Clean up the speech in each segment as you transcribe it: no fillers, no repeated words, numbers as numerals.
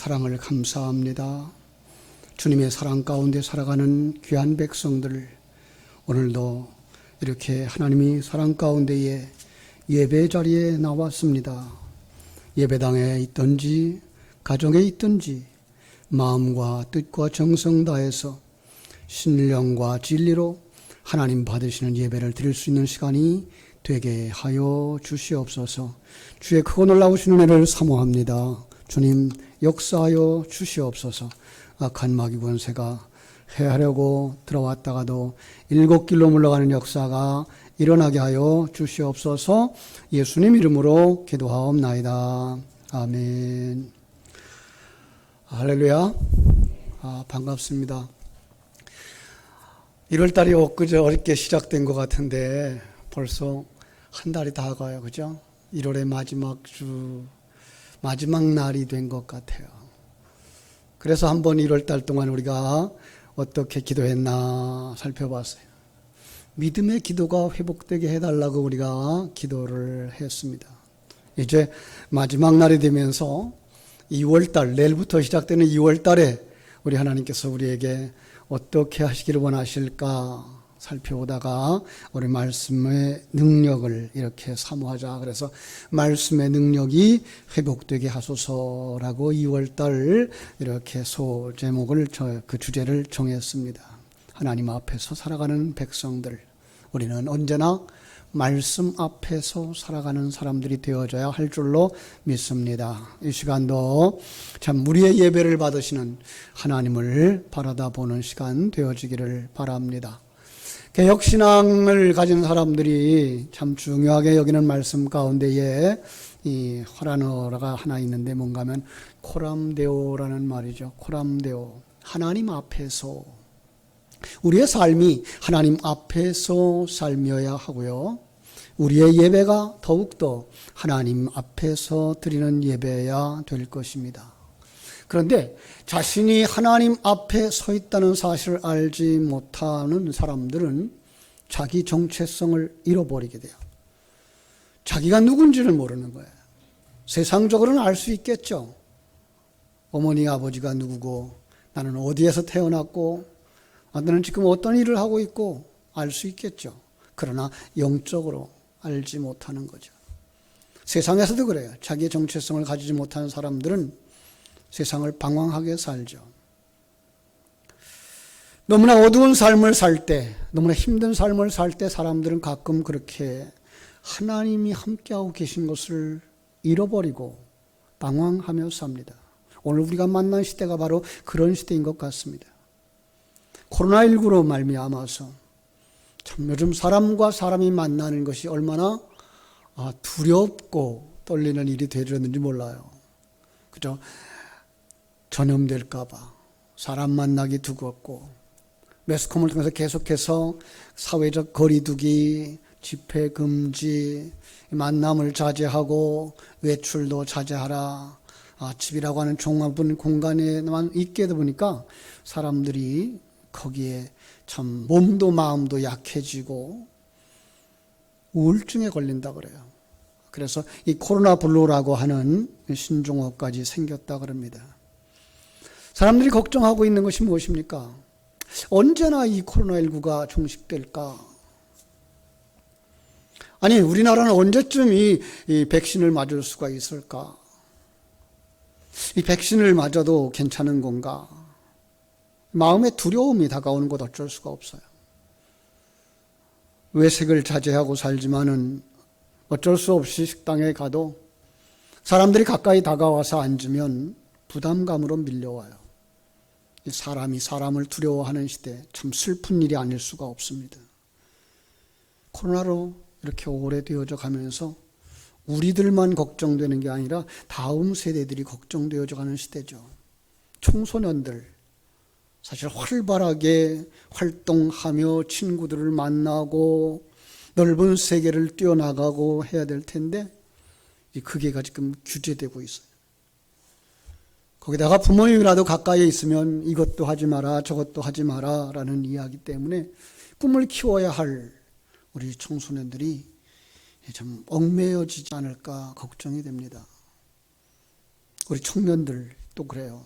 사랑을 감사합니다. 주님의 사랑 가운데 살아가는 귀한 백성들, 오늘도 이렇게 하나님이 사랑 가운데에 예배 자리에 나왔습니다. 예배당에 있든지 가정에 있든지 마음과 뜻과 정성 다해서 신령과 진리로 하나님 받으시는 예배를 드릴 수 있는 시간이 되게 하여 주시옵소서. 주의 크고 놀라우신 은혜를 사모합니다. 주님 역사하여 주시옵소서. 악한 마귀 권세가 해하려고 들어왔다가도 일곱 길로 물러가는 역사가 일어나게 하여 주시옵소서. 예수님 이름으로 기도하옵나이다. 아멘. 할렐루야. 반갑습니다. 1월달이 엊그제 어렵게 시작된 것 같은데 벌써 한 달이 다 가요. 그죠? 1월의 마지막 날이 된 것 같아요. 그래서 한번 1월달 동안 우리가 어떻게 기도했나 살펴봤어요. 믿음의 기도가 회복되게 해달라고 우리가 기도를 했습니다. 이제 마지막 날이 되면서 2월달, 내일부터 시작되는 2월달에 우리 하나님께서 우리에게 어떻게 하시기를 원하실까 살펴보다가 우리 말씀의 능력을 이렇게 사모하자. 그래서 말씀의 능력이 회복되게 하소서라고 2월달 이렇게 소제목을 그 주제를 정했습니다. 하나님 앞에서 살아가는 백성들, 우리는 언제나 말씀 앞에서 살아가는 사람들이 되어져야 할 줄로 믿습니다. 이 시간도 참 우리의 예배를 받으시는 하나님을 바라다 보는 시간 되어지기를 바랍니다. 개혁신앙을 가진 사람들이 참 중요하게 여기는 말씀 가운데에 이 화란어가 하나 있는데 뭔가 하면 코람데오라는 말이죠. 코람데오. 하나님 앞에서, 우리의 삶이 하나님 앞에서 삶이어야 하고요. 우리의 예배가 더욱더 하나님 앞에서 드리는 예배여야 될 것입니다. 그런데 자신이 하나님 앞에 서 있다는 사실을 알지 못하는 사람들은 자기 정체성을 잃어버리게 돼요. 자기가 누군지를 모르는 거예요. 세상적으로는 알 수 있겠죠. 어머니 아버지가 누구고 나는 어디에서 태어났고 나는 지금 어떤 일을 하고 있고 알 수 있겠죠. 그러나 영적으로 알지 못하는 거죠. 세상에서도 그래요. 자기의 정체성을 가지지 못하는 사람들은 세상을 방황하게 살죠. 너무나 어두운 삶을 살 때, 너무나 힘든 삶을 살 때 사람들은 가끔 그렇게 하나님이 함께하고 계신 것을 잃어버리고 방황하며 삽니다. 오늘 우리가 만난 시대가 바로 그런 시대인 것 같습니다. 코로나19로 말미암아서 참 요즘 사람과 사람이 만나는 것이 얼마나 두렵고 떨리는 일이 되었는지 몰라요. 그죠? 전염될까 봐 사람 만나기 두렵고 매스컴을 통해서 계속해서 사회적 거리두기, 집회 금지, 만남을 자제하고 외출도 자제하라. 집이라고 하는 종합은 공간에만 있게 되다 보니까 사람들이 거기에 참 몸도 마음도 약해지고 우울증에 걸린다 그래요. 그래서 이 코로나 블루라고 하는 신종어까지 생겼다 그럽니다. 사람들이 걱정하고 있는 것이 무엇입니까? 언제나 이 코로나19가 종식될까? 아니, 우리나라는 언제쯤 이 백신을 맞을 수가 있을까? 이 백신을 맞아도 괜찮은 건가? 마음의 두려움이 다가오는 것 어쩔 수가 없어요. 외식을 자제하고 살지만은 어쩔 수 없이 식당에 가도 사람들이 가까이 다가와서 앉으면 부담감으로 밀려와요. 사람이 사람을 두려워하는 시대, 참 슬픈 일이 아닐 수가 없습니다. 코로나로 이렇게 오래되어져 가면서 우리들만 걱정되는 게 아니라 다음 세대들이 걱정되어져 가는 시대죠. 청소년들 사실 활발하게 활동하며 친구들을 만나고 넓은 세계를 뛰어나가고 해야 될 텐데 그게 지금 규제되고 있어요. 거기다가 부모님이라도 가까이에 있으면 이것도 하지 마라 저것도 하지 마라 라는 이야기 때문에 꿈을 키워야 할 우리 청소년들이 좀 얽매여지지 않을까 걱정이 됩니다. 우리 청년들 또 그래요.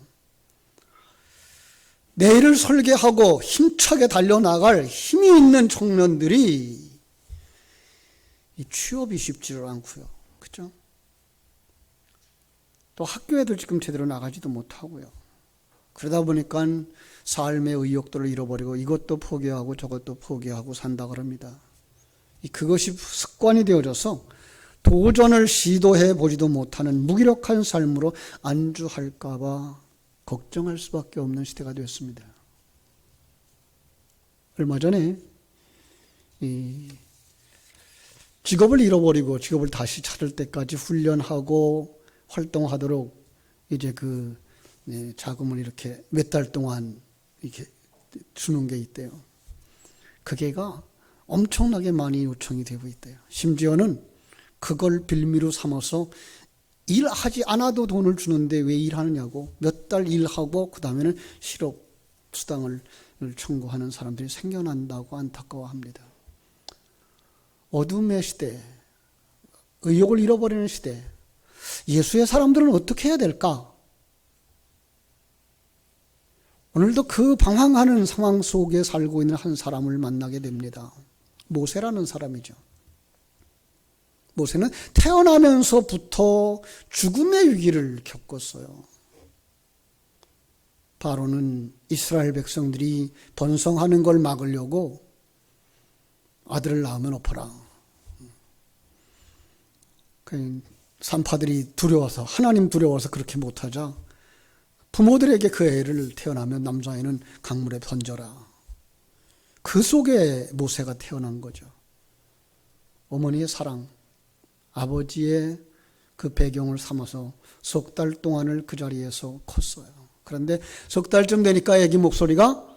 내일을 설계하고 힘차게 달려나갈 힘이 있는 청년들이 이 취업이 쉽지를 않고요. 그죠? 또 학교에도 지금 제대로 나가지도 못하고요. 그러다 보니까 삶의 의욕들을 잃어버리고 이것도 포기하고 저것도 포기하고 산다 그럽니다. 그것이 습관이 되어져서 도전을 시도해 보지도 못하는 무기력한 삶으로 안주할까 봐 걱정할 수밖에 없는 시대가 되었습니다. 얼마 전에 이 직업을 잃어버리고 직업을 다시 찾을 때까지 훈련하고 활동하도록 이제 자금을 이렇게 몇 달 동안 이렇게 주는 게 있대요. 그게가 엄청나게 많이 요청이 되고 있대요. 심지어는 그걸 빌미로 삼아서 일하지 않아도 돈을 주는데 왜 일하느냐고 몇 달 일하고 그 다음에는 실업 수당을 청구하는 사람들이 생겨난다고 안타까워합니다. 어둠의 시대, 의욕을 잃어버리는 시대, 예수의 사람들은 어떻게 해야 될까? 오늘도 그 방황하는 상황 속에 살고 있는 한 사람을 만나게 됩니다. 모세라는 사람이죠. 모세는 태어나면서부터 죽음의 위기를 겪었어요. 바로는 이스라엘 백성들이 번성하는 걸 막으려고 아들을 낳으면 엎어라. 산파들이 두려워서, 하나님 두려워서 그렇게 못하자 부모들에게 그 애를 태어나면 남자애는 강물에 던져라. 그 속에 모세가 태어난 거죠. 어머니의 사랑, 아버지의 그 배경을 삼아서 석 달 동안을 그 자리에서 컸어요. 그런데 석 달쯤 되니까 아기 목소리가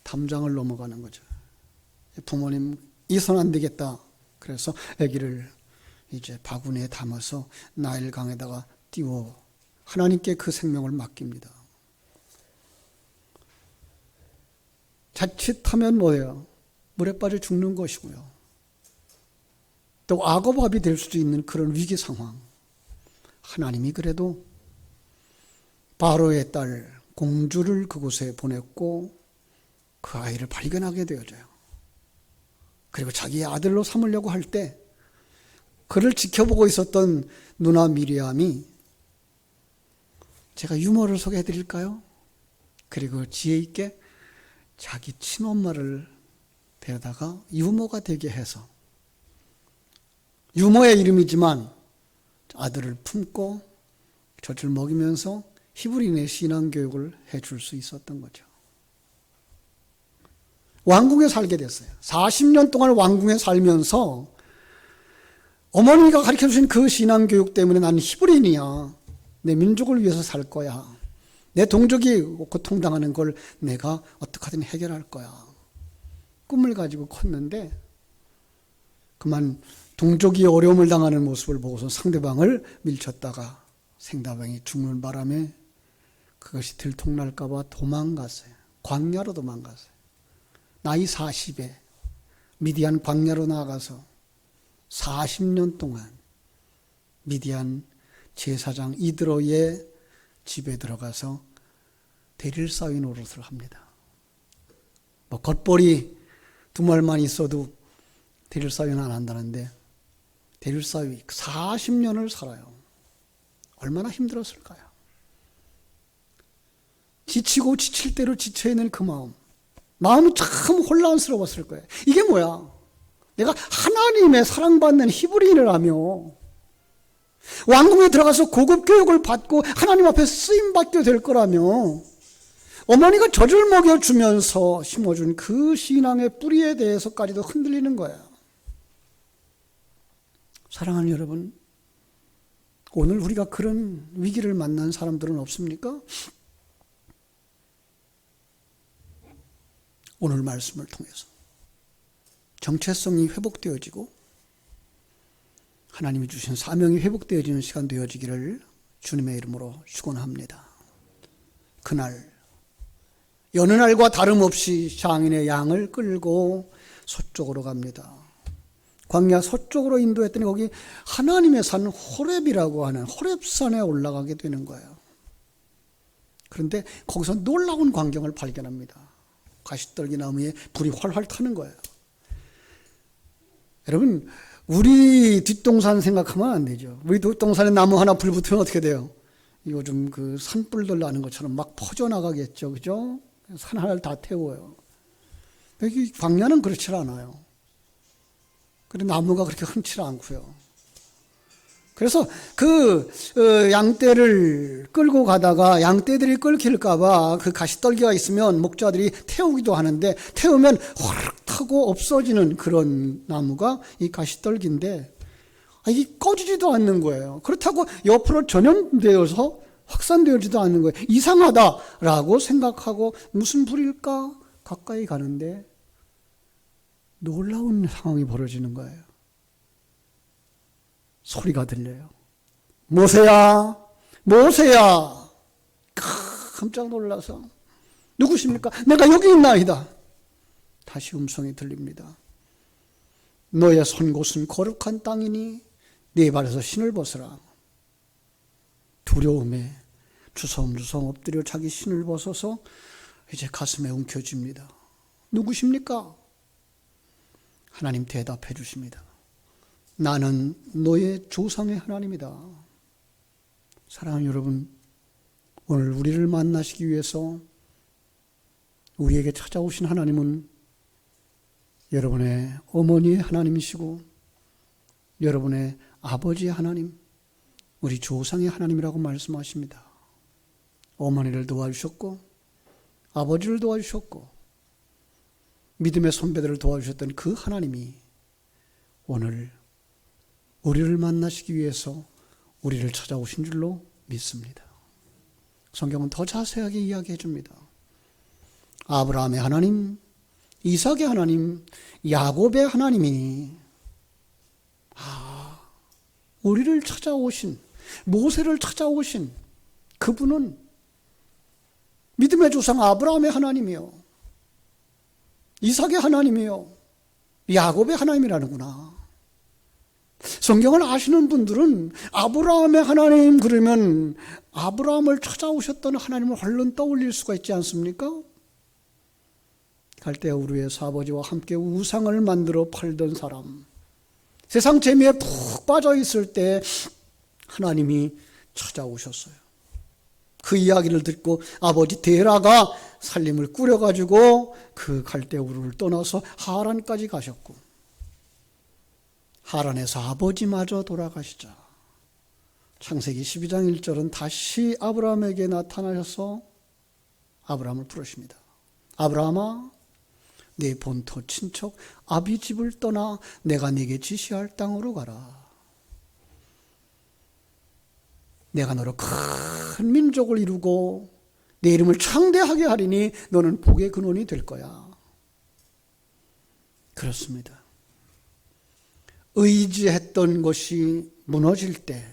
담장을 넘어가는 거죠. 부모님 이 손 안 되겠다. 그래서 아기를 이제 바구니에 담아서 나일강에다가 띄워 하나님께 그 생명을 맡깁니다. 자칫하면 뭐예요? 물에 빠져 죽는 것이고요. 또 악어밥이 될 수도 있는 그런 위기 상황. 하나님이 그래도 바로의 딸 공주를 그곳에 보냈고 그 아이를 발견하게 되어져요. 그리고 자기의 아들로 삼으려고 할 때 그를 지켜보고 있었던 누나 미리암이 제가 유머를 소개해 드릴까요? 그리고 지혜 있게 자기 친엄마를 데려다가 유모가 되게 해서 유모의 이름이지만 아들을 품고 젖을 먹이면서 히브리인의 신앙교육을 해줄 수 있었던 거죠. 왕궁에 살게 됐어요. 40년 동안 왕궁에 살면서 어머니가 가르쳐주신 그 신앙교육 때문에 나는 히브리인이야. 내 민족을 위해서 살 거야. 내 동족이 고통당하는 걸 내가 어떻게 하든 해결할 거야. 꿈을 가지고 컸는데 그만 동족이 어려움을 당하는 모습을 보고서 상대방을 밀쳤다가 상대방이 죽는 바람에 그것이 들통날까 봐 도망갔어요. 광야로 도망갔어요. 나이 40에 미디안 광야로 나가서 40년 동안 미디안 제사장 이드로의 집에 들어가서 대릴사위 노릇을 합니다. 뭐 겉벌이 두 말만 있어도 대릴사위는 안 한다는데 대릴사위 40년을 살아요. 얼마나 힘들었을까요? 지치고 지칠 대로 지쳐있는 그 마음은 참 혼란스러웠을 거예요. 이게 뭐야? 내가 하나님의 사랑받는 히브리인이라며 왕궁에 들어가서 고급 교육을 받고 하나님 앞에 쓰임받게 될 거라며 어머니가 젖을 먹여주면서 심어준 그 신앙의 뿌리에 대해서까지도 흔들리는 거예요. 사랑하는 여러분, 오늘 우리가 그런 위기를 만난 사람들은 없습니까? 오늘 말씀을 통해서 정체성이 회복되어지고 하나님이 주신 사명이 회복되어지는 시간 되어지기를 주님의 이름으로 축원합니다. 그날 여느 날과 다름없이 장인의 양을 끌고 서쪽으로 갑니다. 광야 서쪽으로 인도했더니 거기 하나님의 산 호렙이라고 하는 호렙산에 올라가게 되는 거예요. 그런데 거기서 놀라운 광경을 발견합니다. 가시떨기 나무에 불이 활활 타는 거예요. 여러분, 우리 뒷동산 생각하면 안 되죠. 우리 뒷동산에 나무 하나 불 붙으면 어떻게 돼요? 요즘 그 산불들 나는 것처럼 막 퍼져나가겠죠. 그죠? 산 하나를 다 태워요. 여기 광야는 그렇지 않아요. 그리고 나무가 그렇게 흔치 않고요. 그래서 그 양떼를 끌고 가다가 양떼들이 끌릴까봐 그 가시떨기가 있으면 목자들이 태우기도 하는데, 태우면 호르륵 타고 없어지는 그런 나무가 이 가시떨기인데, 이게 꺼지지도 않는 거예요. 그렇다고 옆으로 전염되어서 확산되지도 않는 거예요. 이상하다라고 생각하고 무슨 불일까 가까이 가는데 놀라운 상황이 벌어지는 거예요. 소리가 들려요. 모세야, 모세야. 깜짝 놀라서, 누구십니까? 내가 여기 있나이다. 다시 음성이 들립니다. 너의 선 곳은 거룩한 땅이니 네 발에서 신을 벗으라. 두려움에 주섬주섬 엎드려 자기 신을 벗어서 이제 가슴에 움켜쥡니다. 누구십니까? 하나님 대답해 주십니다. 나는 너의 조상의 하나님이다. 사랑하는 여러분, 오늘 우리를 만나시기 위해서 우리에게 찾아오신 하나님은 여러분의 어머니의 하나님이시고 여러분의 아버지의 하나님, 우리 조상의 하나님이라고 말씀하십니다. 어머니를 도와주셨고 아버지를 도와주셨고 믿음의 선배들을 도와주셨던 그 하나님이 오늘 우리를 만나시기 위해서 우리를 찾아오신 줄로 믿습니다. 성경은 더 자세하게 이야기해 줍니다. 아브라함의 하나님, 이삭의 하나님, 야곱의 하나님이 우리를 찾아오신, 모세를 찾아오신 그분은 믿음의 조상 아브라함의 하나님이요, 이삭의 하나님이요, 야곱의 하나님이라는구나. 성경을 아시는 분들은 아브라함의 하나님 그러면 아브라함을 찾아오셨던 하나님을 얼른 떠올릴 수가 있지 않습니까? 갈대아 우르에서 아버지와 함께 우상을 만들어 팔던 사람, 세상 재미에 푹 빠져 있을 때 하나님이 찾아오셨어요. 그 이야기를 듣고 아버지 데라가 살림을 꾸려가지고 그 갈대아 우르를 떠나서 하란까지 가셨고, 하란에서 아버지마저 돌아가시자 창세기 12장 1절은 다시 아브라함에게 나타나셔서 아브라함을 부르십니다. 아브라함아, 네 본토 친척 아비 집을 떠나 내가 네게 지시할 땅으로 가라. 내가 너로 큰 민족을 이루고 내 이름을 창대하게 하리니 너는 복의 근원이 될 거야. 그렇습니다. 의지했던 것이 무너질 때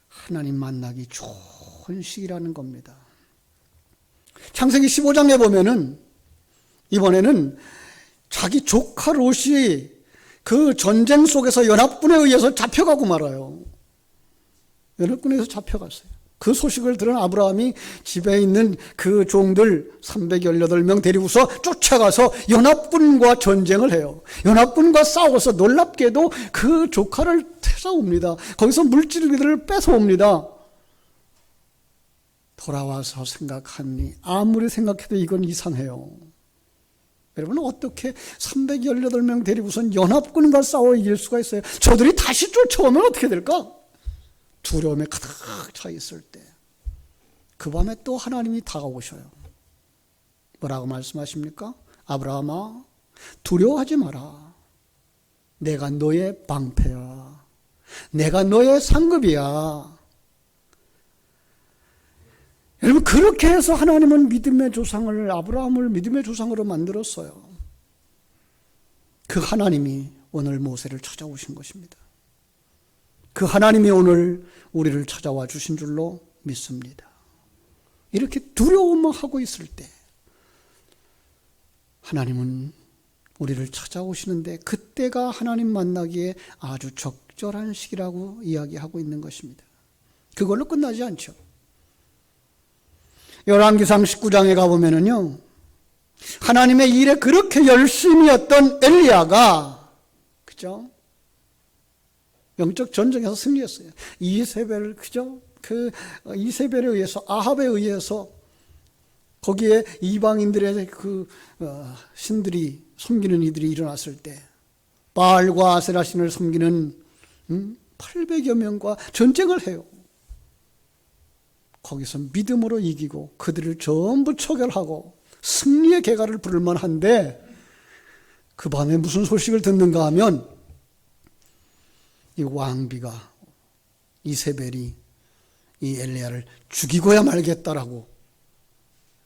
하나님 만나기 좋은 시기라는 겁니다. 창세기 15장에 보면은 이번에는 자기 조카 롯이 그 전쟁 속에서 연합군에 의해서 잡혀가고 말아요. 연합군에서 잡혀갔어요. 그 소식을 들은 아브라함이 집에 있는 그 종들 318명 데리고서 쫓아가서 연합군과 전쟁을 해요. 연합군과 싸워서 놀랍게도 그 조카를 찾아옵니다. 거기서 물질들을 뺏어옵니다. 돌아와서 생각하니 아무리 생각해도 이건 이상해요. 여러분, 어떻게 318명 데리고선 연합군과 싸워 이길 수가 있어요? 저들이 다시 쫓아오면 어떻게 될까? 두려움에 가득 차 있을 때 그 밤에 또 하나님이 다가오셔요. 뭐라고 말씀하십니까? 아브라함아, 두려워하지 마라. 내가 너의 방패야. 내가 너의 상급이야. 여러분, 그렇게 해서 하나님은 믿음의 조상을, 아브라함을 믿음의 조상으로 만들었어요. 그 하나님이 오늘 모세를 찾아오신 것입니다. 그 하나님이 오늘 우리를 찾아와 주신 줄로 믿습니다. 이렇게 두려움하고 있을 때 하나님은 우리를 찾아오시는데 그때가 하나님 만나기에 아주 적절한 시기라고 이야기하고 있는 것입니다. 그걸로 끝나지 않죠. 열왕기상 19장에 가보면은요, 하나님의 일에 그렇게 열심히 했던 엘리야가, 그죠? 영적 전쟁에서 승리했어요. 이세벨, 그죠? 이세벨에 의해서, 아합에 의해서, 거기에 이방인들의 신들이, 섬기는 이들이 일어났을 때, 바알과 아세라 신을 섬기는 800여 명과 전쟁을 해요. 거기서 믿음으로 이기고 그들을 전부 처결하고 승리의 개가를 부를 만한데, 그 밤에 무슨 소식을 듣는가 하면 이 왕비가, 이세벨이 이 엘리야를 죽이고야 말겠다라고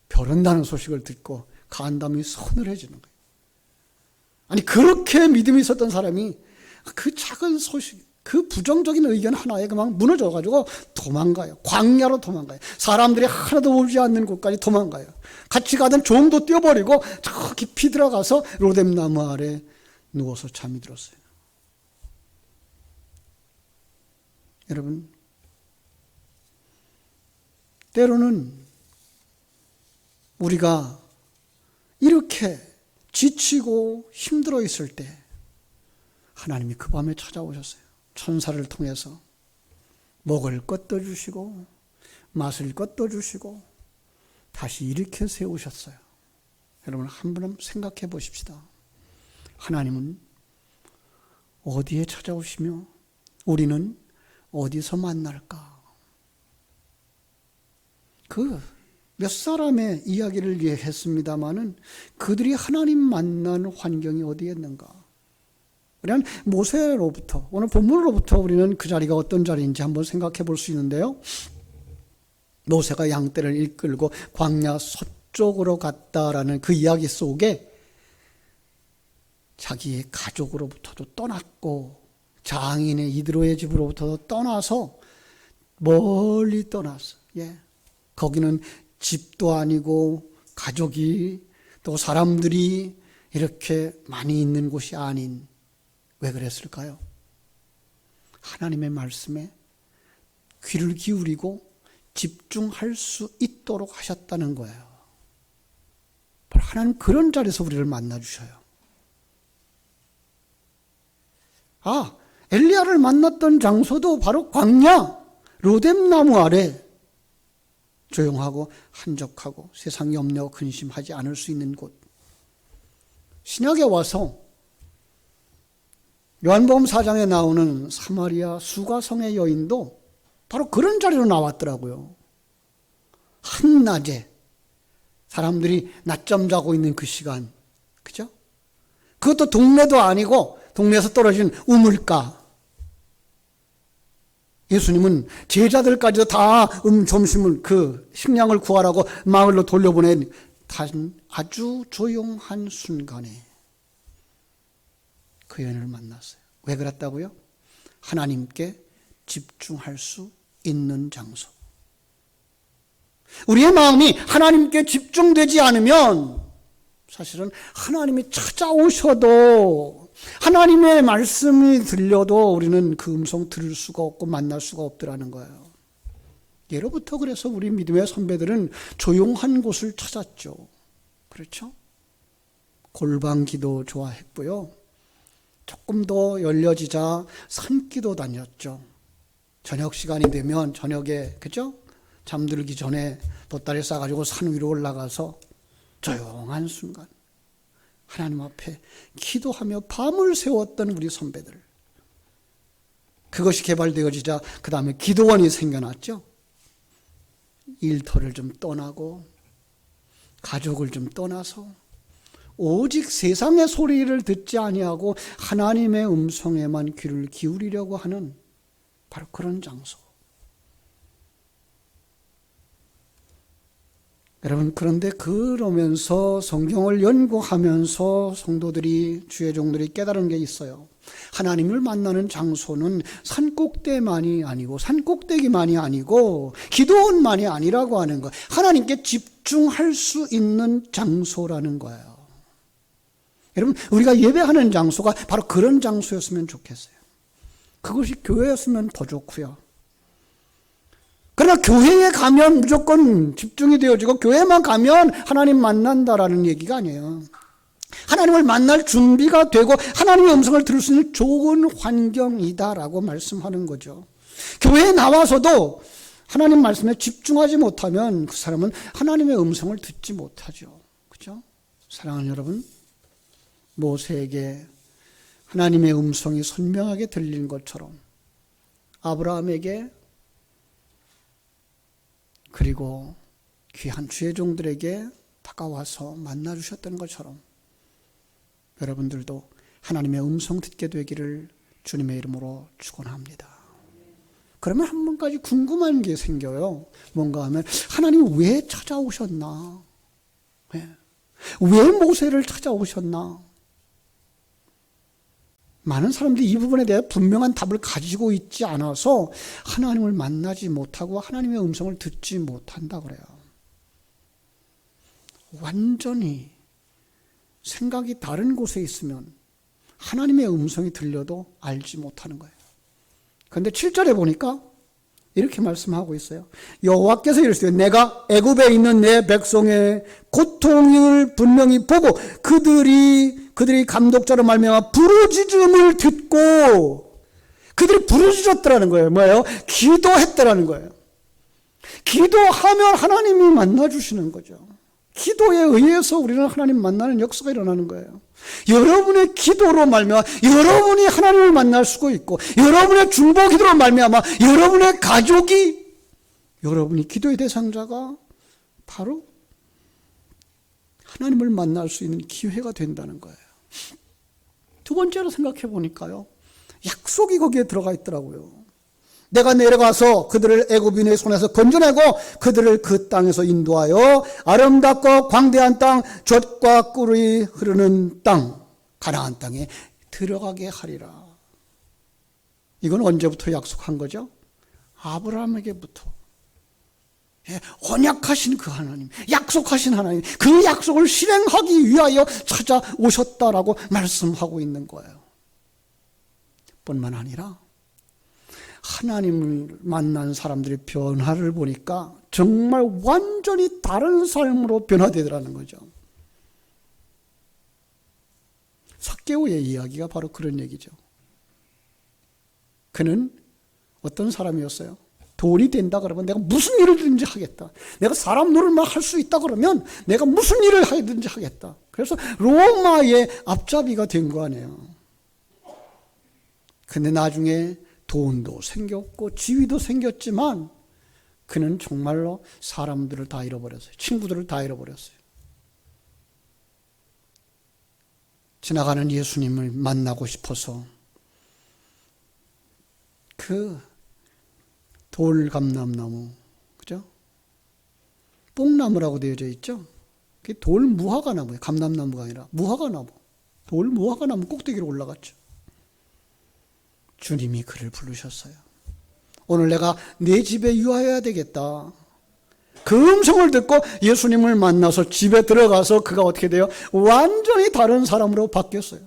벼른다는 소식을 듣고 간담이 서늘해지는 거예요. 아니, 그렇게 믿음이 있었던 사람이 그 작은 소식, 그 부정적인 의견 하나에 그만 무너져가지고 도망가요. 광야로 도망가요. 사람들이 하나도 오지 않는 곳까지 도망가요. 같이 가던 종도 뛰어버리고 저 깊이 들어가서 로뎀나무 아래 누워서 잠이 들었어요. 여러분, 때로는 우리가 이렇게 지치고 힘들어 있을 때 하나님이 그 밤에 찾아오셨어요. 천사를 통해서 먹을 것도 주시고 마실 것도 주시고 다시 일으켜 세우셨어요. 여러분, 한번 생각해 보십시다. 하나님은 어디에 찾아오시며 우리는 어디서 만날까? 몇 사람의 이야기를 했습니다마는 그들이 하나님 만난 환경이 어디에 있는가? 우리는 모세로부터, 오늘 본문으로부터 우리는 그 자리가 어떤 자리인지 한번 생각해 볼 수 있는데요. 모세가 양떼를 이끌고 광야 서쪽으로 갔다라는 그 이야기 속에 자기의 가족으로부터도 떠났고 장인의 이드로의 집으로부터도 떠나서 멀리 떠났어. 거기는 집도 아니고 가족이 또 사람들이 이렇게 많이 있는 곳이 아닌, 왜 그랬을까요? 하나님의 말씀에 귀를 기울이고 집중할 수 있도록 하셨다는 거예요. 바로 하나님 그런 자리에서 우리를 만나주셔요. 엘리야를 만났던 장소도 바로 광야, 로뎀나무 아래 조용하고 한적하고 세상 염려 근심하지 않을 수 있는 곳. 신약에 와서 요한복음 4장에 나오는 사마리아 수가성의 여인도 바로 그런 자리로 나왔더라고요. 한낮에 사람들이 낮잠 자고 있는 그 시간, 그죠? 그것도 동네도 아니고 동네에서 떨어진 우물가. 예수님은 제자들까지도 다 점심을, 식량을 구하라고 마을로 돌려보낸 아주 조용한 순간에 그 여인을 만났어요. 왜 그랬다고요? 하나님께 집중할 수 있는 장소. 우리의 마음이 하나님께 집중되지 않으면 사실은 하나님이 찾아오셔도, 하나님의 말씀이 들려도 우리는 그 음성 들을 수가 없고 만날 수가 없더라는 거예요. 예로부터 그래서 우리 믿음의 선배들은 조용한 곳을 찾았죠. 그렇죠? 골방기도 좋아했고요. 조금 더 열려지자 산기도 다녔죠. 저녁 시간이 되면 저녁에, 그죠? 잠들기 전에 돛다리 싸가지고 산 위로 올라가서 조용한 순간 하나님 앞에 기도하며 밤을 새웠던 우리 선배들. 그것이 개발되어지자 그 다음에 기도원이 생겨났죠. 일터를 좀 떠나고 가족을 좀 떠나서 오직 세상의 소리를 듣지 아니하고 하나님의 음성에만 귀를 기울이려고 하는 바로 그런 장소. 여러분, 그런데 그러면서 성경을 연구하면서 성도들이, 주의 종들이 깨달은 게 있어요. 하나님을 만나는 장소는 산꼭대기만이 아니고 기도원만이 아니라고 하는 거예요. 하나님께 집중할 수 있는 장소라는 거예요. 여러분, 우리가 예배하는 장소가 바로 그런 장소였으면 좋겠어요. 그것이 교회였으면 더 좋고요. 그러나 교회에 가면 무조건 집중이 되어지고 교회만 가면 하나님 만난다라는 얘기가 아니에요. 하나님을 만날 준비가 되고 하나님의 음성을 들을 수 있는 좋은 환경이다라고 말씀하는 거죠. 교회에 나와서도 하나님 말씀에 집중하지 못하면 그 사람은 하나님의 음성을 듣지 못하죠. 그렇죠? 사랑하는 여러분, 모세에게 하나님의 음성이 선명하게 들린 것처럼 아브라함에게 그리고 귀한 주의 종들에게 다가와서 만나주셨던 것처럼 여러분들도 하나님의 음성 듣게 되기를 주님의 이름으로 축원합니다. 그러면 한 번까지 궁금한 게 생겨요. 뭔가 하면 하나님 왜 찾아오셨나? 왜 모세를 찾아오셨나? 많은 사람들이 이 부분에 대해 분명한 답을 가지고 있지 않아서 하나님을 만나지 못하고 하나님의 음성을 듣지 못한다 그래요. 완전히 생각이 다른 곳에 있으면 하나님의 음성이 들려도 알지 못하는 거예요. 그런데 7절에 보니까 이렇게 말씀하고 있어요. 여호와께서 이르시되 내가 애굽에 있는 내 백성의 고통을 분명히 보고 그들이 감독자로 말미암아 부르짖음을 듣고 그들이 부르짖었더라는 거예요. 뭐예요? 기도했더라는 거예요. 기도하면 하나님이 만나주시는 거죠. 기도에 의해서 우리는 하나님 만나는 역사가 일어나는 거예요. 여러분의 기도로 말미암아 여러분이 하나님을 만날 수가 있고 여러분의 중보 기도로 말미암아 여러분의 가족이 여러분이 기도의 대상자가 바로 하나님을 만날 수 있는 기회가 된다는 거예요. 두 번째로 생각해 보니까요. 약속이 거기에 들어가 있더라고요. 내가 내려가서 그들을 애굽인의 손에서 건져내고 그들을 그 땅에서 인도하여 아름답고 광대한 땅, 젖과 꿀이 흐르는 땅, 가나안 땅에 들어가게 하리라. 이건 언제부터 약속한 거죠? 아브라함에게부터. 언약하신 그 하나님, 약속하신 하나님, 그 약속을 실행하기 위하여 찾아오셨다라고 말씀하고 있는 거예요. 뿐만 아니라 하나님을 만난 사람들의 변화를 보니까 정말 완전히 다른 삶으로 변화되더라는 거죠. 삭개오의 이야기가 바로 그런 얘기죠. 그는 어떤 사람이었어요? 돈이 된다 그러면 내가 무슨 일을든지 하겠다. 내가 사람 노릇만 할 수 있다 그러면 내가 무슨 일을 하든지 하겠다. 그래서 로마의 앞잡이가 된 거 아니에요. 근데 나중에 돈도 생겼고 지위도 생겼지만 그는 정말로 사람들을 다 잃어버렸어요. 친구들을 다 잃어버렸어요. 지나가는 예수님을 만나고 싶어서 그 돌감람나무, 그죠? 뽕나무라고 되어져 있죠? 그게 돌무화과나무예요. 감람나무가 아니라 무화과나무. 돌무화과나무 꼭대기로 올라갔죠. 주님이 그를 부르셨어요. 오늘 내가 내 집에 유하여야 되겠다. 그 음성을 듣고 예수님을 만나서 집에 들어가서 그가 어떻게 돼요? 완전히 다른 사람으로 바뀌었어요.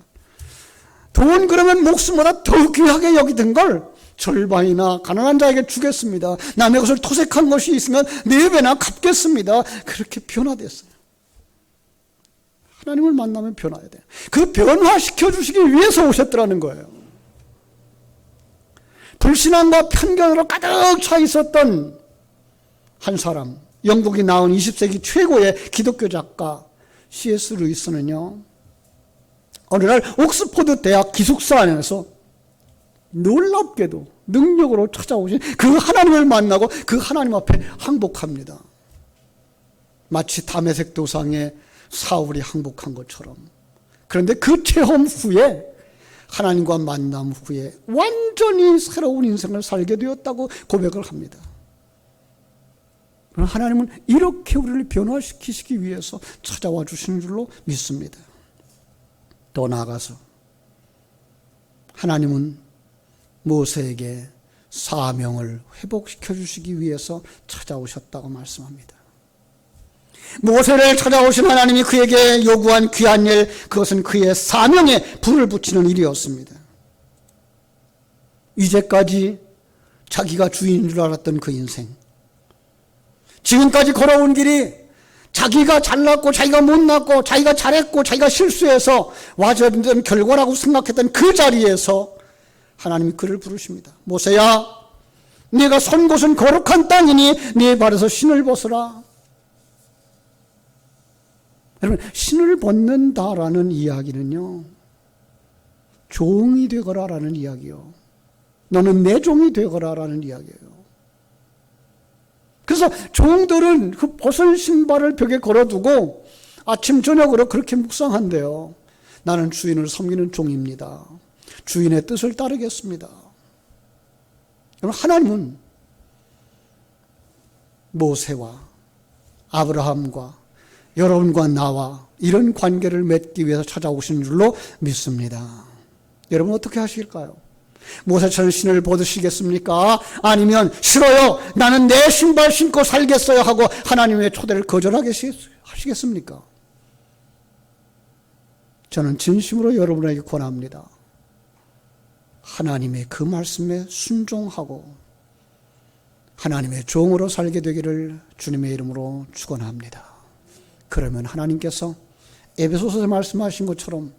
돈 그러면 목숨보다 더 귀하게 여기던 걸 절반이나 가난한 자에게 주겠습니다. 남의 것을 토색한 것이 있으면 4배나 갚겠습니다. 그렇게 변화됐어요. 하나님을 만나면 변화해야 돼요. 그 변화시켜 주시기 위해서 오셨더라는 거예요. 불신앙과 편견으로 가득 차 있었던 한 사람, 영국이 낳은 20세기 최고의 기독교 작가 C.S. 루이스는요, 어느 날 옥스포드 대학 기숙사 안에서 놀랍게도 능력으로 찾아오신 그 하나님을 만나고 그 하나님 앞에 항복합니다. 마치 다메섹 도상의 사울이 항복한 것처럼. 그런데 그 체험 후에 하나님과 만남 후에 완전히 새로운 인생을 살게 되었다고 고백을 합니다. 하나님은 이렇게 우리를 변화시키시기 위해서 찾아와 주시는 줄로 믿습니다. 더 나아가서 하나님은 모세에게 사명을 회복시켜 주시기 위해서 찾아오셨다고 말씀합니다. 모세를 찾아오신 하나님이 그에게 요구한 귀한 일, 그것은 그의 사명에 불을 붙이는 일이었습니다. 이제까지 자기가 주인인 줄 알았던 그 인생, 지금까지 걸어온 길이 자기가 잘났고 자기가 못났고 자기가 잘했고 자기가 실수해서 와줘야 되는 결과라고 생각했던 그 자리에서 하나님이 그를 부르십니다. 모세야, 네가 선 곳은 거룩한 땅이니 네 발에서 신을 벗으라. 여러분, 신을 벗는다라는 이야기는요, 종이 되거라라는 이야기요. 너는 내 종이 되거라라는 이야기예요. 그래서 종들은 그 벗은 신발을 벽에 걸어두고 아침 저녁으로 그렇게 묵상한대요. 나는 주인을 섬기는 종입니다. 주인의 뜻을 따르겠습니다. 여러분, 하나님은 모세와 아브라함과 여러분과 나와 이런 관계를 맺기 위해서 찾아오신 줄로 믿습니다. 여러분, 어떻게 하실까요? 모세처럼 신을 벗으시겠습니까? 아니면 싫어요, 나는 내 신발 신고 살겠어요 하고 하나님의 초대를 거절하시겠습니까? 저는 진심으로 여러분에게 권합니다. 하나님의 그 말씀에 순종하고 하나님의 종으로 살게 되기를 주님의 이름으로 축원합니다. 그러면 하나님께서 에베소서에 말씀하신 것처럼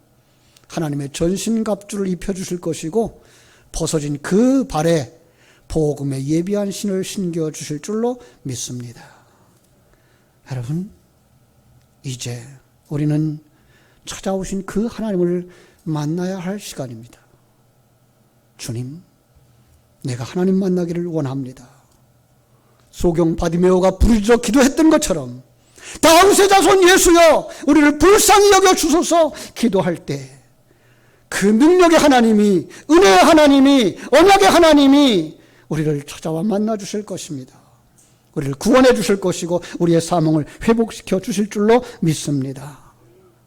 하나님의 전신갑주를 입혀주실 것이고 벗어진 그 발에 복음의 예비한 신을 신겨주실 줄로 믿습니다. 여러분, 이제 우리는 찾아오신 그 하나님을 만나야 할 시간입니다. 주님, 내가 하나님 만나기를 원합니다. 소경 바디메오가 부르짖어 기도했던 것처럼 다윗의 자손 예수여, 우리를 불쌍히 여겨 주소서 기도할 때 그 능력의 하나님이, 은혜의 하나님이, 언약의 하나님이 우리를 찾아와 만나 주실 것입니다. 우리를 구원해 주실 것이고 우리의 사명을 회복시켜 주실 줄로 믿습니다.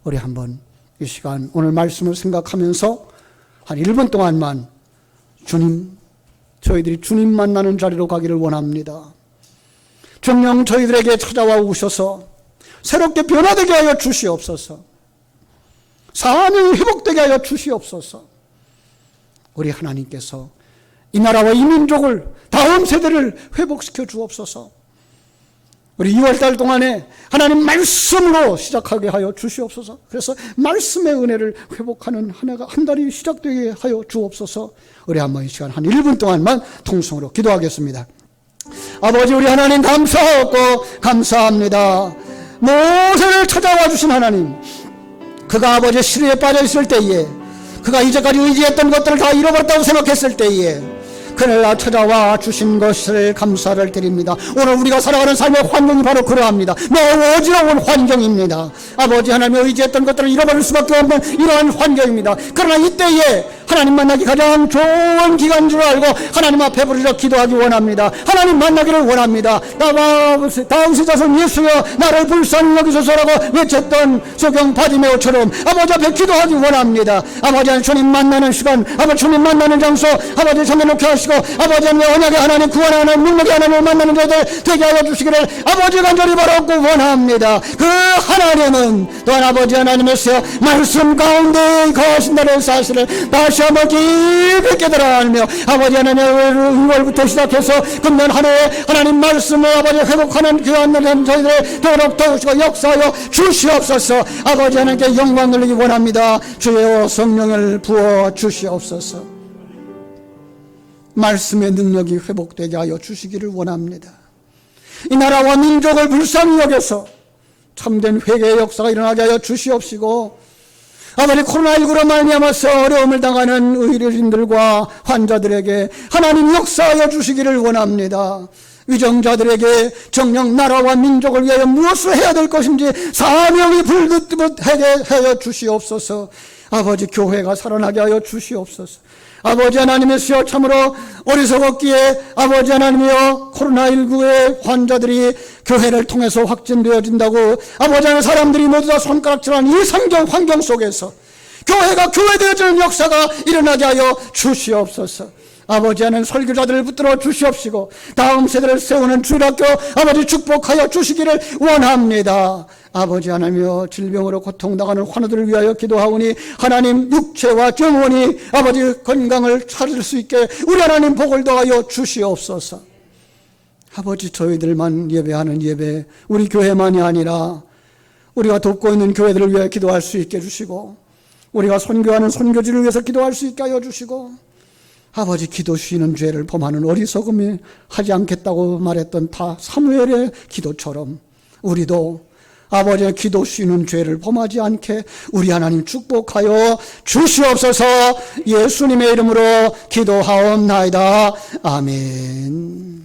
우리 한번 이 시간 오늘 말씀을 생각하면서 한 1분 동안만 주님, 저희들이 주님 만나는 자리로 가기를 원합니다. 정녕 저희들에게 찾아와 오셔서 새롭게 변화되게 하여 주시옵소서. 사명이 회복되게 하여 주시옵소서. 우리 하나님께서 이 나라와 이 민족을, 다음 세대를 회복시켜 주옵소서. 우리 2월달 동안에 하나님 말씀으로 시작하게 하여 주시옵소서. 그래서 말씀의 은혜를 회복하는 한 달이 시작되게 하여 주옵소서. 우리 한번 이 시간 한 1분 동안만 통성으로 기도하겠습니다. 아버지, 우리 하나님 감사하고 감사합니다. 모세를 찾아와 주신 하나님, 그가 아버지의 시루에 빠져 있을 때에, 그가 이제까지 의지했던 것들을 다 잃어버렸다고 생각했을 때에 그를 찾아와 주신 것을 감사를 드립니다. 오늘 우리가 살아가는 삶의 환경이 바로 그러합니다. 매우 어지러운 환경입니다. 아버지, 하나님의 의지했던 것들을 잃어버릴 수밖에 없는 이러한 환경입니다. 그러나 이때에 하나님 만나기 가장 좋은 기간인 줄 알고 하나님 앞에 부르짖어 기도하기 원합니다. 하나님 만나기를 원합니다. 다윗의 자손 예수여, 나를 불쌍히 여기소서라고 외쳤던 소경 바디메오처럼 아버지 앞에 기도하기 원합니다. 아버지, 주님 만나는 시간, 아버지 주님 만나는 장소, 아버지 정해놓게 하시고 아버지 언약의 하나님, 구원의 하나님, 능력의 하나님을 만나는 자들 되게 하여 주시기를 아버지 간절히 바라고 원합니다. 그 하나님은 또한 아버지 하나님께서 말씀 가운데 거하신다는 사실을 다시 한번 깊이 깨달아알며 아버지 하나님의 6월부터 시작해서 금년 한 해에 하나님 말씀을 아버지 회복하는 귀한 저희들의 도록 도우시고 역사하여 주시옵소서. 아버지 하나님께 영광 돌리기 원합니다. 주여 성령을 부어 주시옵소서. 말씀의 능력이 회복되게 하여 주시기를 원합니다. 이 나라와 민족을 불쌍히 여겨서 참된 회개의 역사가 일어나게 하여 주시옵시고, 아버지 코로나19로 말미암아서 어려움을 당하는 의료진들과 환자들에게 하나님 역사하여 주시기를 원합니다. 위정자들에게 정녕 나라와 민족을 위하여 무엇을 해야 될 것인지 사명이 불붙게 하여 주시옵소서. 아버지, 교회가 살아나게 하여 주시옵소서. 아버지 하나님이시여, 참으로 어리석었기에 아버지 하나님이여, 코로나19의 환자들이 교회를 통해서 확진되어진다고 아버지 하나님, 사람들이 모두 다 손가락질하는 이 환경 속에서 교회가 교회되어지는 역사가 일어나게 하여 주시옵소서. 아버지 하나님, 설교자들을 붙들어 주시옵시고 다음 세대를 세우는 주일학교 아버지 축복하여 주시기를 원합니다. 아버지 하나님이여, 질병으로 고통당하는 환우들을 위하여 기도하오니 하나님 육체와 영혼이 아버지 건강을 찾을 수 있게 우리 하나님 복을 더하여 주시옵소서. 아버지, 저희들만 예배하는 예배, 우리 교회만이 아니라 우리가 돕고 있는 교회들을 위해 기도할 수 있게 해주시고, 우리가 선교하는 선교지를 위해서 기도할 수 있게 하여 주시고, 아버지, 기도 쉬는 죄를 범하는 어리석음이 하지 않겠다고 말했던 다 사무엘의 기도처럼 우리도 아버지의 기도 쉬는 죄를 범하지 않게 우리 하나님 축복하여 주시옵소서. 예수님의 이름으로 기도하옵나이다. 아멘.